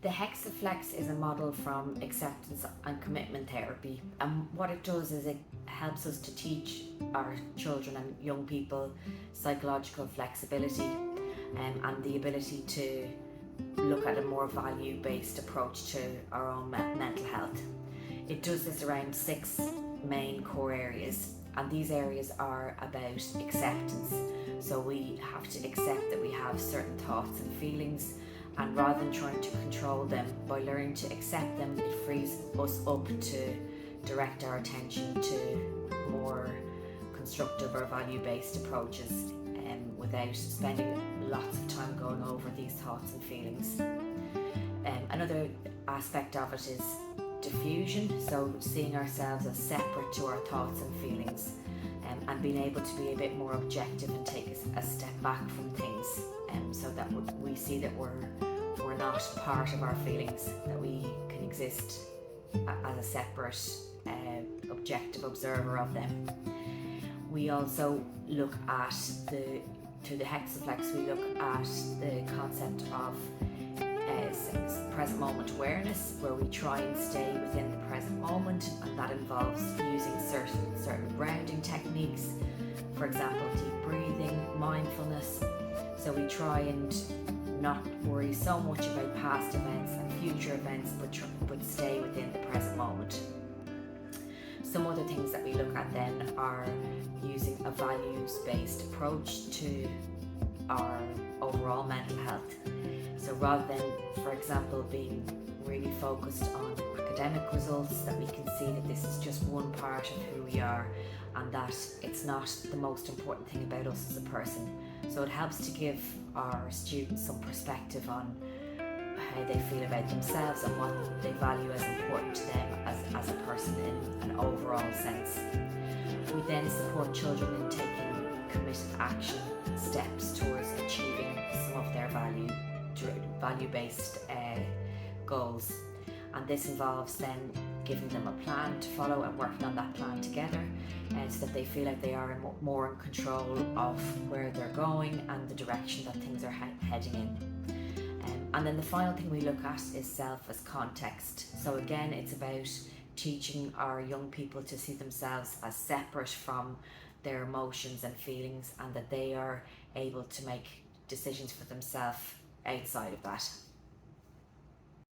The Hexaflex is a model from acceptance and commitment therapy, and what it does is it helps us to teach our children and young people psychological flexibility and the ability to look at a more value-based approach to our own mental health. It does this around 6 main core areas, and these areas are about acceptance. So we have to accept that we have certain thoughts and feelings, and rather than trying to control them, by learning to accept them, it frees us up to direct our attention to more constructive or value-based approaches without spending lots of time going over these thoughts and feelings. Another aspect of it is diffusion, so seeing ourselves as separate to our thoughts and feelings, and being able to be a bit more objective and take a step back from things, so that we see that we're not part of our feelings, that we can exist as a separate objective observer of them. We also look at through the Hexaflex, we look at the concept of present moment awareness, where we try and stay within the present moment, and that involves using certain grounding techniques, for example deep breathing, mindfulness. So we try and not worry so much about past events and future events, but stay within the present moment. Some other things that we look at then are using a values-based approach to our overall mental health. So rather than, for example, being really focused on academic results, that we can see that this is just one part of who we are, and that it's not the most important thing about us as a person. So it helps to give our students some perspective on how they feel about themselves and what they value as important to them as a person in an overall sense. We then support children in taking committed action steps towards achieving some of their value-based goals, and this involves then giving them a plan to follow and working on that plan together, so that they feel like they are more in control of where they're going and the direction that things are heading in. And then the final thing we look at is self as context. So again, it's about teaching our young people to see themselves as separate from their emotions and feelings, and that they are able to make decisions for themselves outside of that.